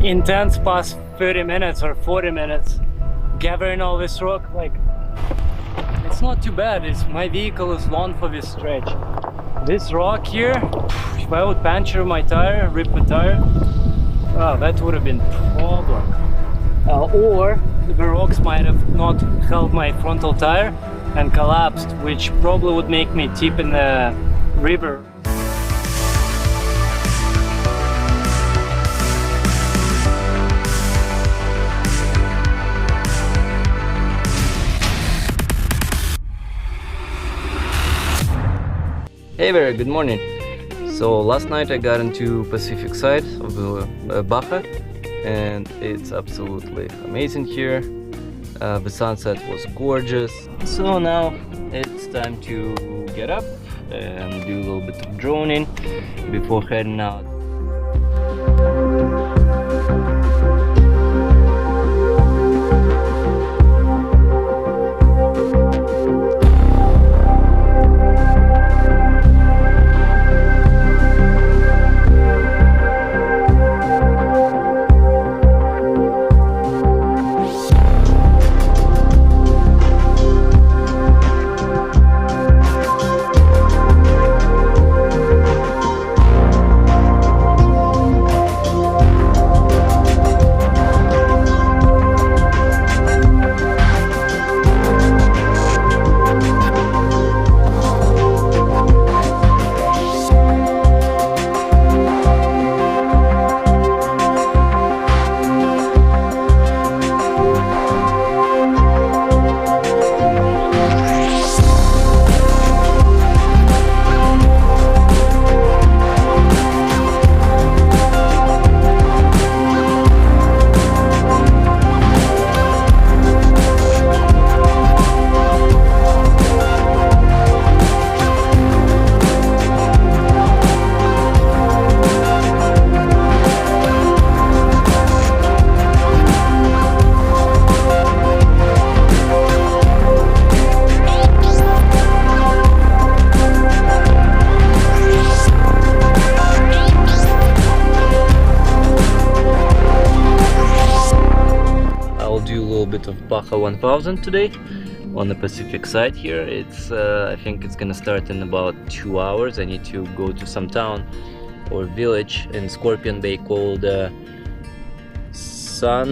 intense past 30 minutes or 40 minutes gathering all this rock. Like, it's not too bad. My vehicle is long for this stretch. This rock here, if I would puncture my tire, rip my tire, that would have been problem. Or the rocks might have not held my frontal tire and collapsed, which probably would make me tip in the river. Hey there, good morning. So last night I got into Pacific side of the Baja, and it's absolutely amazing here. The sunset was gorgeous. So now it's time to get up and do a little bit of droning before heading out. Bit of Baja 1000 today on the Pacific side here. It's I think it's gonna start in about 2 hours. I need to go to some town or village in Scorpion Bay called San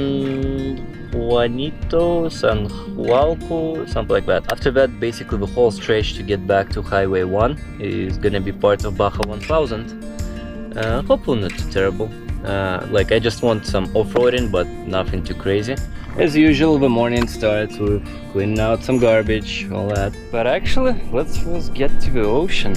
Juanico, San Juanico, something like that. After that, basically the whole stretch to get back to Highway 1 is gonna be part of Baja 1000. Hopefully not too terrible. Like, I just want some off-roading, but nothing too crazy. As usual, the morning starts with cleaning out some garbage, all that. But actually, let's first get to the ocean.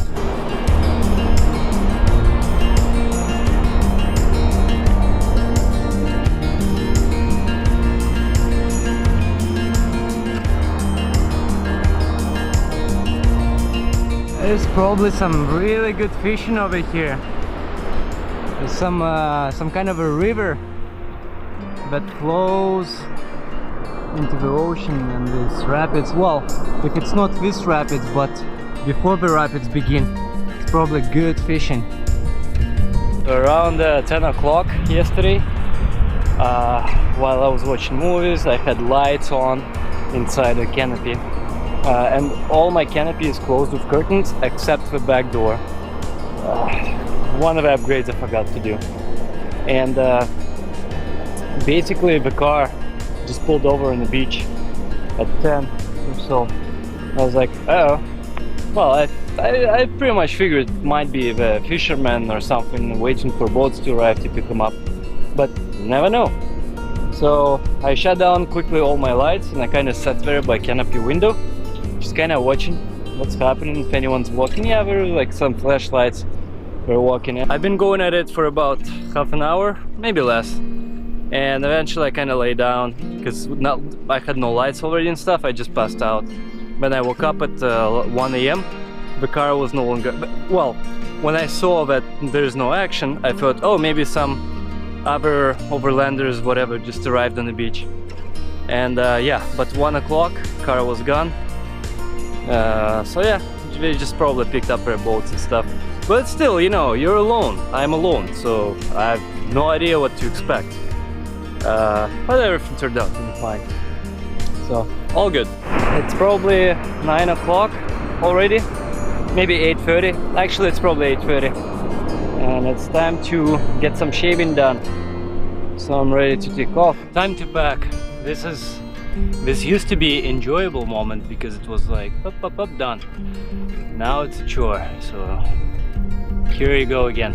There's probably some really good fishing over here. There's some kind of a river that flows into the ocean, and these rapids, well, if it's not this rapids, but before the rapids begin, it's probably good fishing. Around 10 o'clock yesterday, while I was watching movies, I had lights on inside the canopy, and all my canopy is closed with curtains except the back door. One of the upgrades I forgot to do, and basically the car just pulled over on the beach at 10 or so. I was like, oh, well, I pretty much figured it might be the fishermen or something waiting for boats to arrive to pick them up, but you never know. So I shut down quickly all my lights, and I kind of sat there by canopy window, just kind of watching what's happening, if anyone's walking. Yeah, there were like some flashlights were walking in. I've been going at it for about half an hour, maybe less. And eventually I kind of lay down because I had no lights already and stuff. I just passed out. When I woke up at 1 a.m. the car was no longer, well, when I saw that there's no action, I thought, oh, maybe some other overlanders, whatever, just arrived on the beach. And yeah, but 1 o'clock, car was gone. So yeah, they just probably picked up their boats and stuff. But still, you know, you're alone. I'm alone, so I have no idea what to expect. but everything turned out to be fine. So all good. It's probably 9 o'clock already, maybe 8:30. Actually, it's probably 8:30, and it's time to get some shaving done. So I'm ready to take off. Time to pack. This used to be enjoyable moment because it was like up, done. Now it's a chore. So here you go again.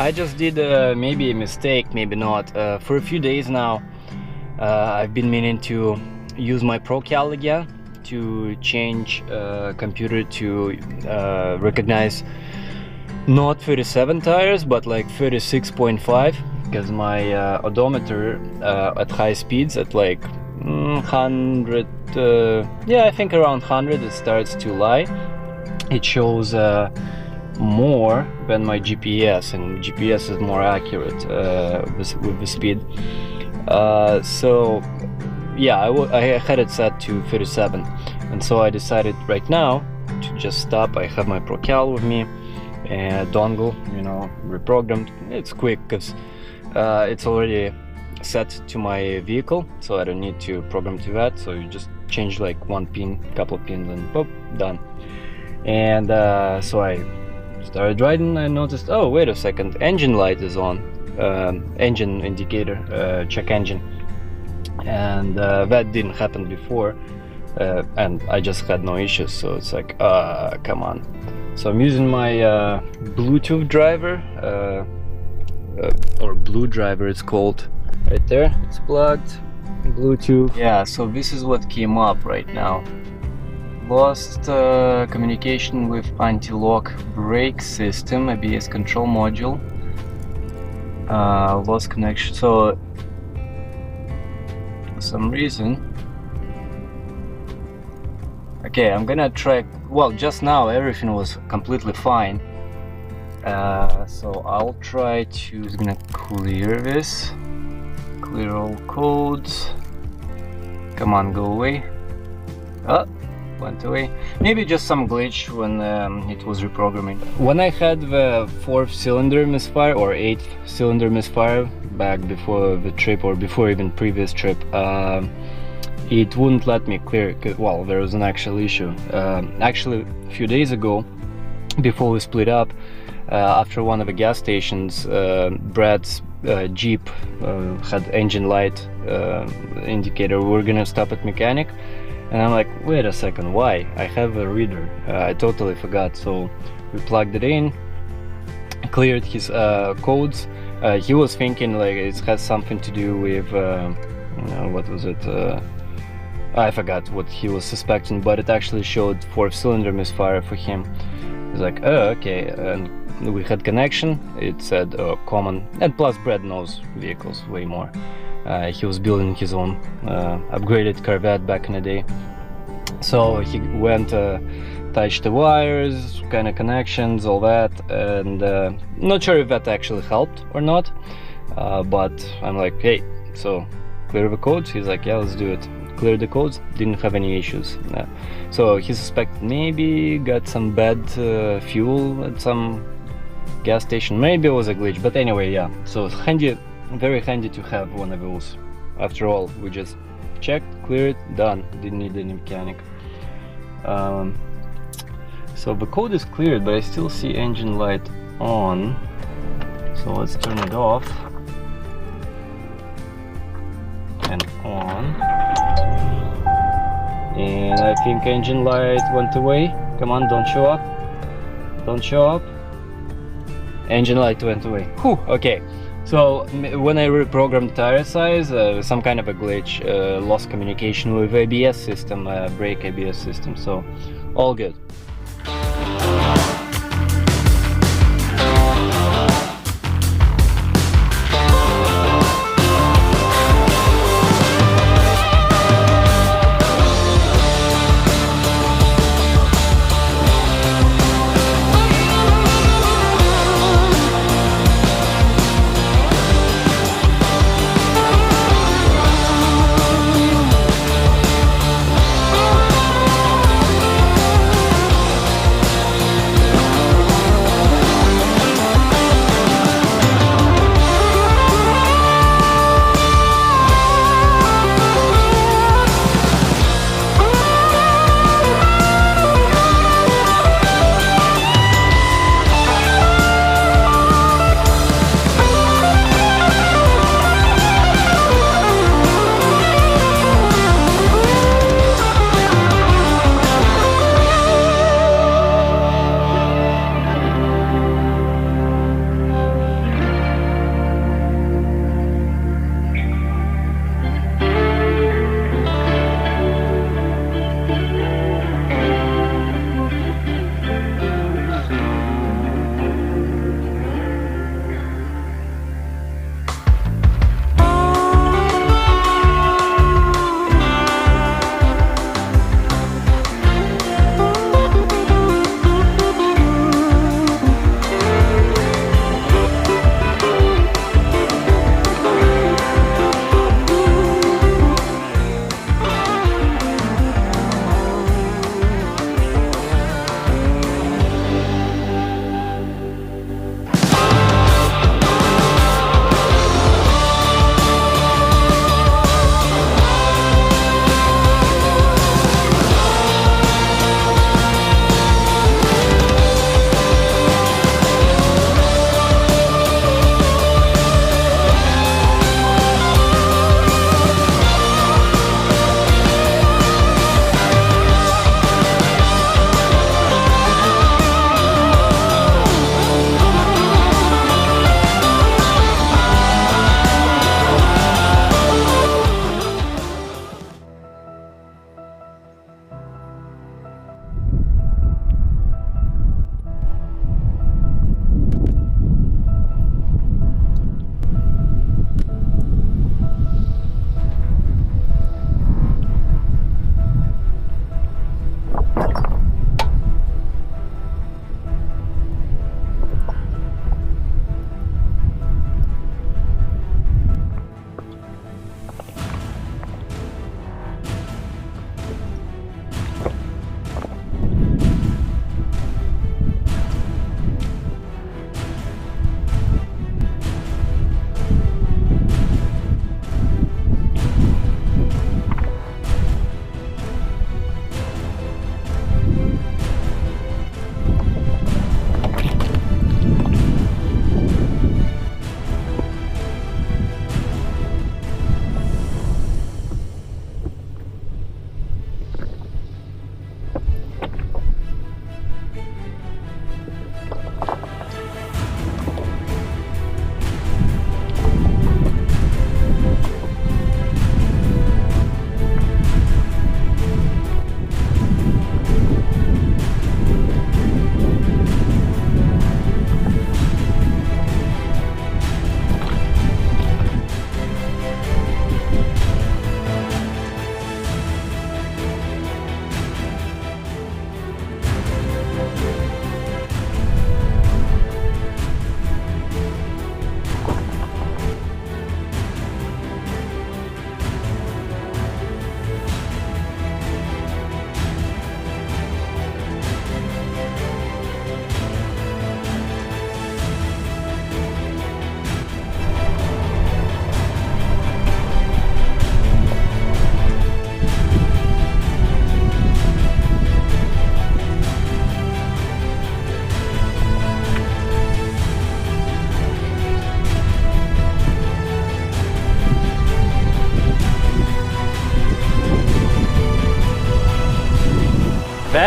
I just did maybe a mistake, maybe not. For a few days now, I've been meaning to use my ProCal again to change computer to recognize not 37 tires, but like 36.5, because my odometer at high speeds at like 100, yeah, I think around 100, it starts to lie. It shows more than my GPS, and GPS is more accurate with the speed. So yeah, I had it set to 37, and so I decided right now to just stop. I have my ProCal with me and dongle, you know, reprogrammed. It's quick because it's already set to my vehicle, so I don't need to program to that. So you just change like one pin, couple of pins, and boop, done. And so I started riding. I noticed, oh wait a second, engine light is on, engine indicator, check engine, and that didn't happen before, and I just had no issues. So it's like, come on. So I'm using my Bluetooth driver, or Blue driver it's called, right there, it's plugged, Bluetooth. Yeah, so this is what came up right now. Lost communication with anti-lock brake system, ABS control module, lost connection. So for some reason, okay, I'm gonna try. Well, just now everything was completely fine, so I'll try to, just gonna clear this, clear all codes. Come on, go away. Oh, went away. Maybe just some glitch when it was reprogramming. When I had the 4th cylinder misfire or 8th cylinder misfire back before the trip, or before even previous trip, it wouldn't let me clear. Well, there was an actual issue. Actually, a few days ago, before we split up, after one of the gas stations, Brad's Jeep had engine light indicator. We were gonna stop at mechanic, and I'm like, wait a second, why? I have a reader. I totally forgot. So we plugged it in, cleared his codes. He was thinking like it has something to do with what was it? I forgot what he was suspecting, but it actually showed 4th cylinder misfire for him. He's like, oh, okay. And we had connection. It said common, and plus Brad knows vehicles way more. He was building his own upgraded Corvette back in the day. So he went, touched the wires, kind of connections, all that, and not sure if that actually helped or not. But I'm like, hey, so clear the codes? He's like, yeah, let's do it. Clear the codes, didn't have any issues. So he suspected maybe got some bad fuel at some gas station. Maybe it was a glitch, but anyway, yeah. So it's handy, very handy to have one of those. After all, we just checked, cleared, done. Didn't need any mechanic. So the code is cleared, but I still see engine light on. So let's turn it off and on. And I think engine light went away. Come on, don't show up. Don't show up. Engine light went away. Whew, okay. So when I reprogrammed tire size, some kind of a glitch, lost communication with ABS system, brake ABS system. So all good.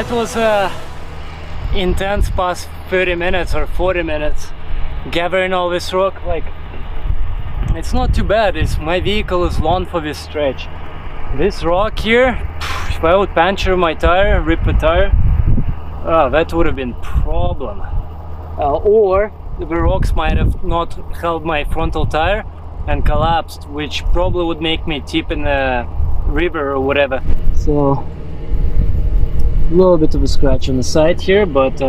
That was a intense past 30 minutes or 40 minutes gathering all this rock. Like, it's not too bad. My vehicle is long for this stretch. This rock here, if I would puncture my tire, rip the tire, that would have been problem. Or the rocks might have not held my frontal tire and collapsed, which probably would make me tip in the river or whatever. So a little bit of a scratch on the side here, but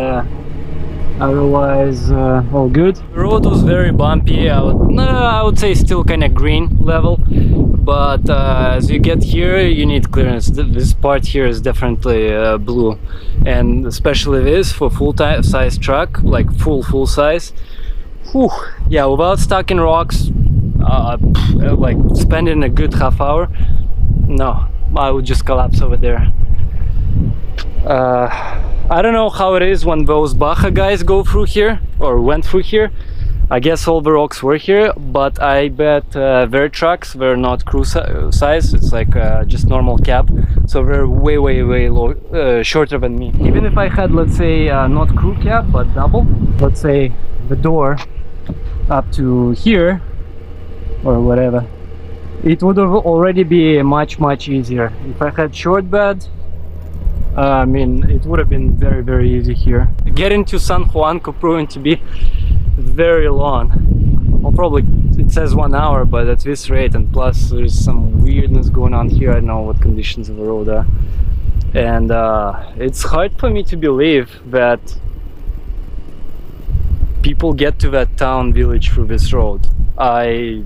otherwise all good. The road was very bumpy. I would say still kind of green level, but as you get here you need clearance. This part here is definitely blue, and especially this for full-size truck, like full size. Whew. Yeah, without stuck in rocks, like spending a good half hour, no, I would just collapse over there. I don't know how it is when those Baja guys go through here or went through here. I guess all the rocks were here, but I bet their trucks were not crew size. It's like just normal cab, so they're way low, shorter than me. Even if I had, let's say, not crew cab but double, let's say the door up to here or whatever, it would have already be much easier. If I had short bed, I mean, it would have been very easy here. Getting to San Juanico proving to be very long. Well, probably it says 1 hour, but at this rate, and plus there's some weirdness going on here. I don't know what conditions of the road are, and it's hard for me to believe that people get to that town village through this road. I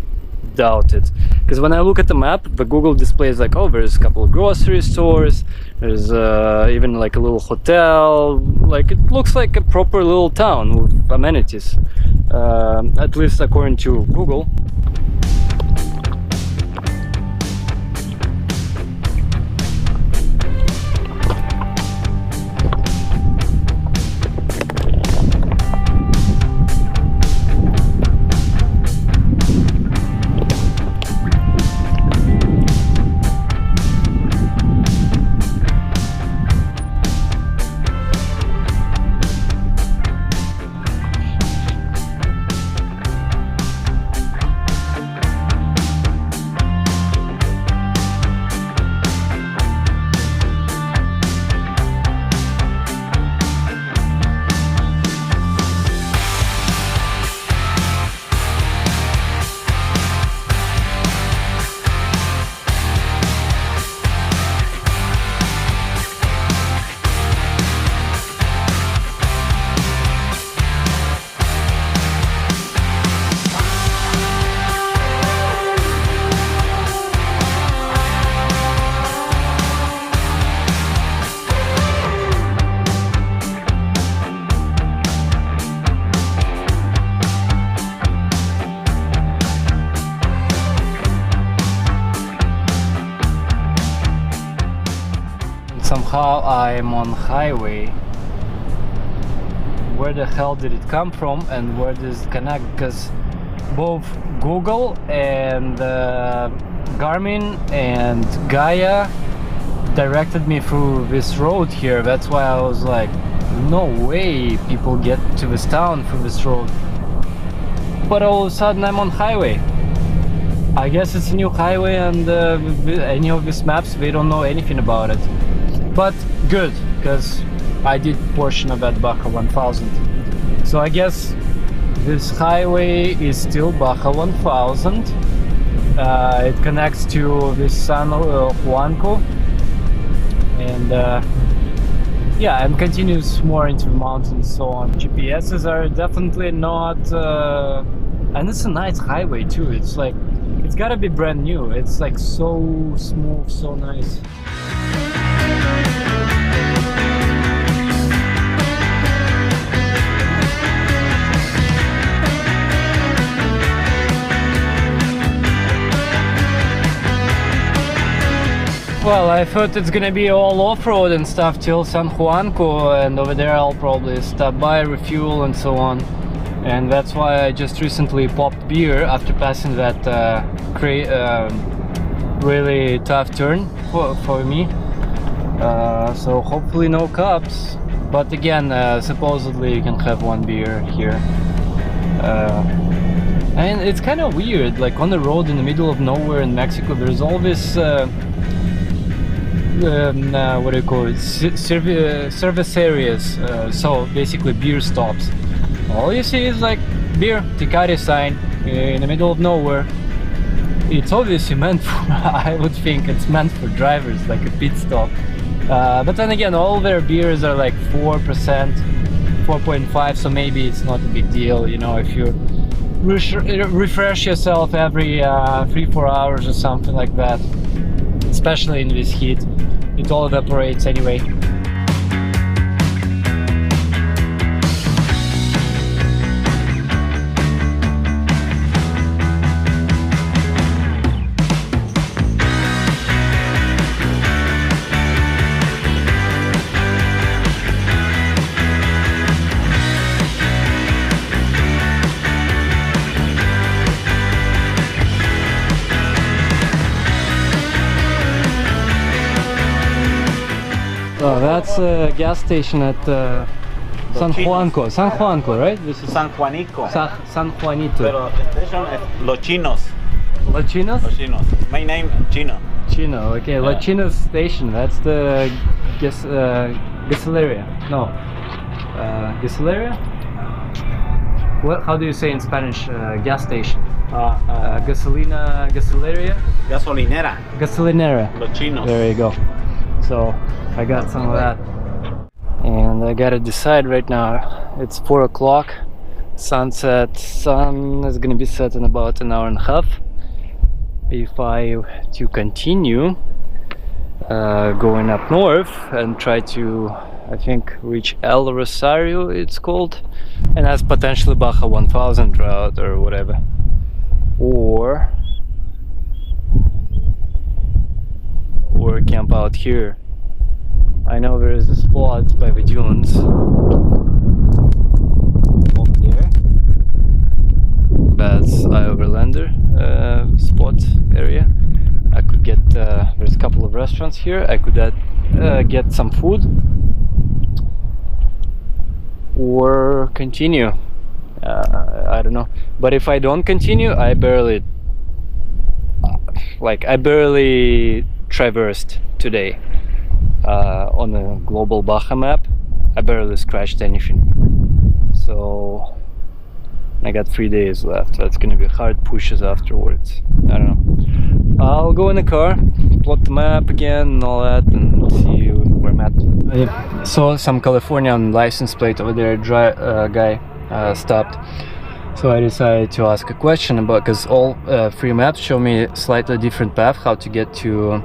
doubt it, because when I look at the map, the Google displays like, oh, there's a couple of grocery stores, there's even like a little hotel, like it looks like a proper little town with amenities, at least according to Google. Somehow I'm on highway. Where the hell did it come from and where does it connect? Because both Google and Garmin and Gaia directed me through this road here. That's why I was like, no way people get to this town through this road. But all of a sudden I'm on highway. I guess it's a new highway, and any of these maps, they don't know anything about it. But good, because I did portion of that Baja 1000. So I guess this highway is still Baja 1000. It connects to this San Juanico, and yeah, and continues more into the mountains, so on. GPSs are definitely not, and it's a nice highway too. It's like, it's gotta be brand new. It's like so smooth, so nice. Well, I thought it's gonna be all off-road and stuff till San Juanico, and over there I'll probably stop by, refuel and so on. And that's why I just recently popped beer after passing that really tough turn for me. So hopefully no cops. But again, supposedly you can have one beer here. And it's kind of weird, like on the road in the middle of nowhere in Mexico, there's always what do you call it, service areas, so basically beer stops. All you see is like beer, Tecate sign in the middle of nowhere. It's obviously meant for, I would think it's meant for drivers, like a pit stop. But then again, all their beers are like 4%, 4.5, so maybe it's not a big deal, you know, if you refresh yourself every 3-4 hours or something like that, especially in this heat. It all evaporates anyway. Oh, that's a gas station at San Juanico. San Juanico, right? This is San Juanico. San Juanito. Pero the station is Los Chinos. Los Chinos? Los Chinos. My name Chino. Chino, okay. Yeah. Los Chinos station. That's the gasolineria. No. Gasolineria? What? How do you say in Spanish? Gas station. Gasolineria? Gasolinera. Gasolinera. Los Chinos. There you go. So I got some of that, and I gotta decide right now. It's 4 o'clock. Sun is gonna be set in about an hour and a half. If I to continue going up north and try to, I think, reach El Rosario, it's called, and that's potentially Baja 1000 route or whatever, or camp out here. I know there is a spot by the dunes over there. That's Overlander spot area. I could get there's a couple of restaurants here. I could get some food or continue. I don't know. But if I don't continue, I barely traversed today on a global Baja map. I barely scratched anything, so I got 3 days left. So it's gonna be hard pushes afterwards. I don't know. I'll go in the car, plot the map again and all that, and see where I'm at. I saw some Californian license plate over there. Guy stopped. So I decided to ask a question about, because all 3 maps show me slightly different path how to get to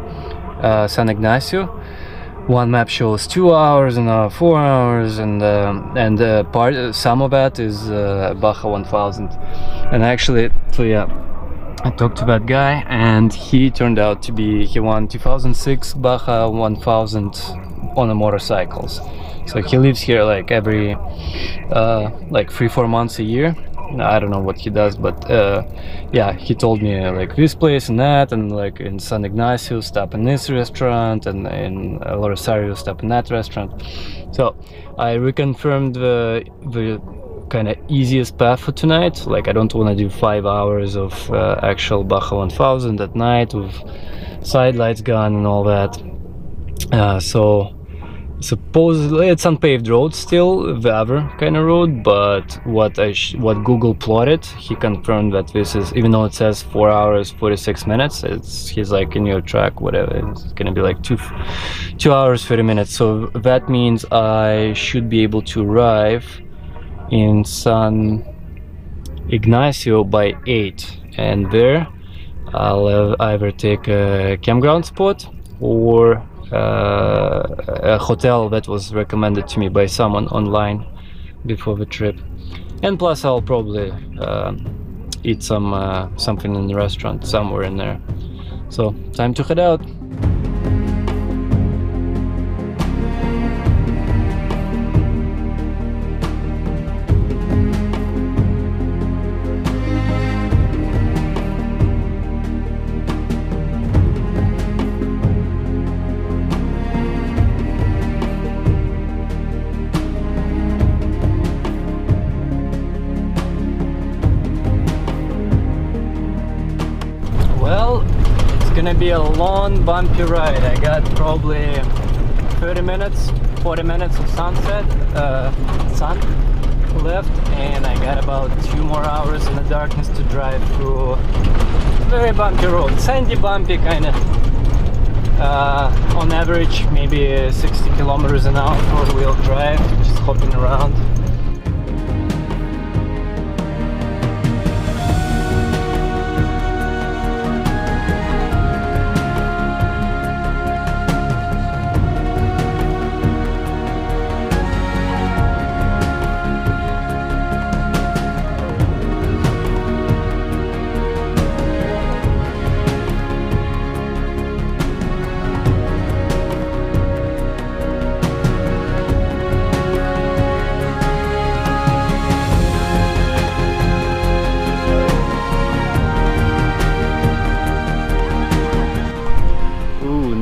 San Ignacio. One map shows 2 hours, another 4 hours, and some of that is Baja 1000. And actually, so yeah, I talked to that guy, and he turned out to be, he won 2006 Baja 1000 on the motorcycles. So he lives here like every like 3-4 months a year. I don't know what he does, but yeah, he told me like this place and that, and like in San Ignacio stop in this restaurant, and in El Rosario stop in that restaurant. So I reconfirmed the kind of easiest path for tonight. Like I don't want to do 5 hours of actual Baja 1000 at night with side lights gone and all that. So supposedly it's unpaved road still, the other kind of road, but what Google plotted, he confirmed that this is, even though it says 4 hours 46 minutes, he's like, in your track, whatever, it's gonna be like 2 hours 30 minutes. So that means I should be able to arrive in San Ignacio by 8, and there I'll either take a campground spot or a hotel that was recommended to me by someone online before the trip. And plus I'll probably eat something in the restaurant somewhere in there. So time to head out. gonna be a long bumpy ride. I got probably 30 minutes, 40 minutes of sun left, and I got about 2 more hours in the darkness to drive through very bumpy road, sandy bumpy kind of. On average maybe 60 kilometers an hour four-wheel drive, just hopping around.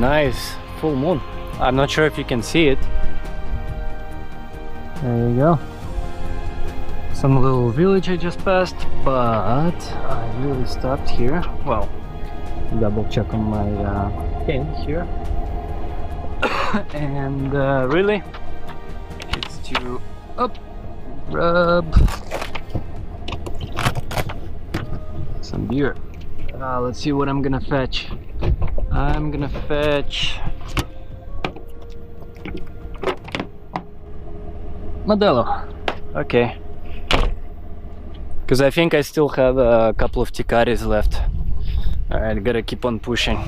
Nice full moon. I'm not sure if you can see it. There you go. Some little village I just passed, but I really stopped here. Well, double check on my pin here. And really, it's to grab some beer. Let's see what I'm gonna fetch. I'm gonna fetch Modelo. Okay. Because I think I still have a couple of Ticaris left. Alright, gotta keep on pushing.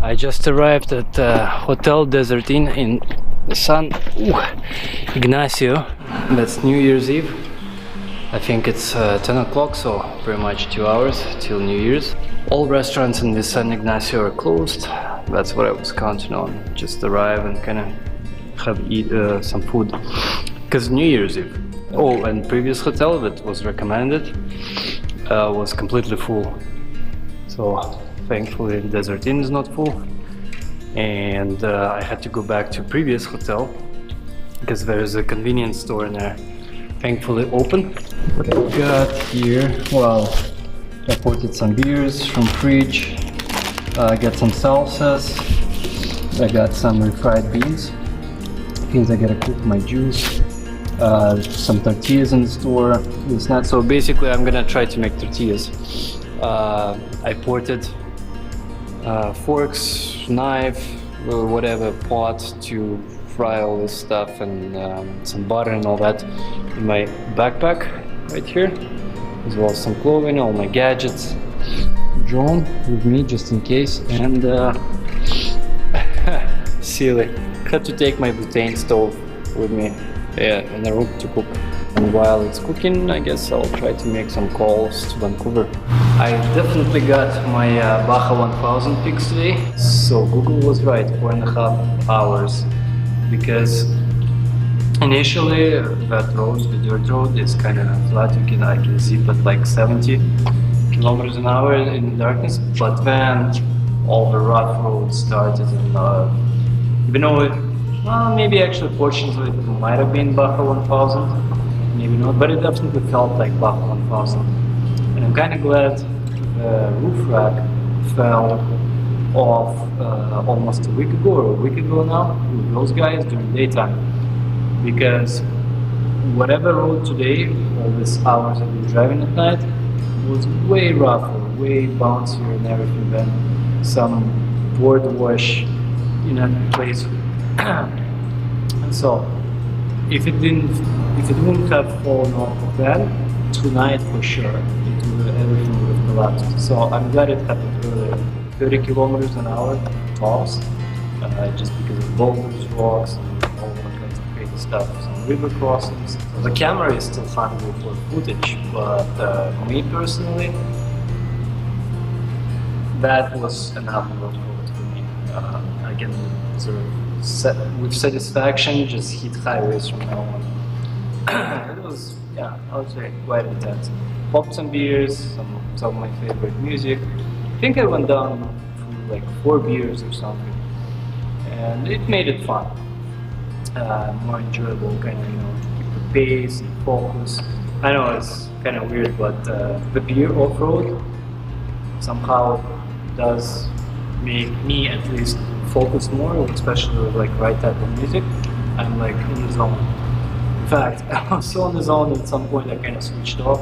I just arrived at Hotel Desert Inn in San Ignacio. That's New Year's Eve. I think it's 10 o'clock, so pretty much 2 hours till New Year's. All restaurants in this San Ignacio are closed. That's what I was counting on. Just arrive and kind of eat some food. Because New Year's Eve. Oh, and previous hotel that was recommended was completely full. So thankfully Desert Inn is not full, and I had to go back to previous hotel because there's a convenience store in there, thankfully open. What I got here, well, I ported some beers from fridge, I got some salsas, I got some refried beans, things I gotta cook my juice, some tortillas in the store. It's not so basically I'm gonna try to make tortillas. I ported forks, knife, or whatever, pot to fry all this stuff, and some butter and all that in my backpack right here, as well as some clothing, all my gadgets drawn with me just in case, and silly, had to take my butane stove with me, yeah, in the room to cook. And while it's cooking, I guess I'll try to make some calls to Vancouver. I definitely got my Baja 1000 pics today. So Google was right, 4.5 hours. Because initially that road, the dirt road, is kind of flat. I can zip at like 70 kilometers an hour in the darkness. But then all the rough roads started, and Even though well, maybe actually portions of it might have been Baja 1000, maybe not, but it definitely felt like Baja 1000. And I'm kind of glad the roof rack fell off almost a week ago or a week ago now with those guys during daytime, because whatever road today, all these hours I've been driving at night, was way rougher, way bouncier and everything than some board wash in a place. And so, if it wouldn't have fallen off then, tonight for sure, everything would have collapsed. So I'm glad it happened earlier. 30 kilometers an hour tops, just because of boulders, rocks, and all kinds of crazy stuff. Some river crossings. So the camera is still hungry for footage, but me personally, that was enough road course for me. I can sort of with satisfaction just hit highways from now on. It was, yeah, I would say quite intense. Popped some beers, some of my favorite music. I think I went down for like 4 beers or something, and it made it fun, more enjoyable, kind of, you know, keep the pace and focus. I know it's kind of weird, but the beer off-road somehow does make me at least focus more, especially with like right type of music. I'm like in the zone. In fact, I was so in the zone at some point I kind of switched off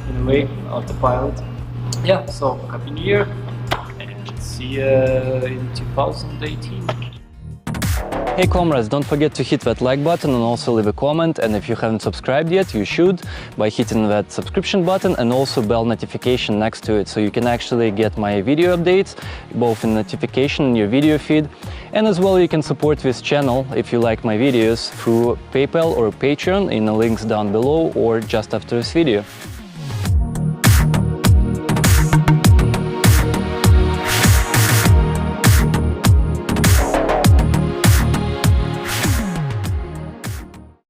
in a way, autopilot. Yeah, so Happy New Year, and see you in 2018. Hey comrades, don't forget to hit that like button and also leave a comment, and if you haven't subscribed yet, you should by hitting that subscription button and also bell notification next to it, so you can actually get my video updates both in notification in your video feed, and as well you can support this channel if you like my videos through PayPal or Patreon in the links down below or just after this video.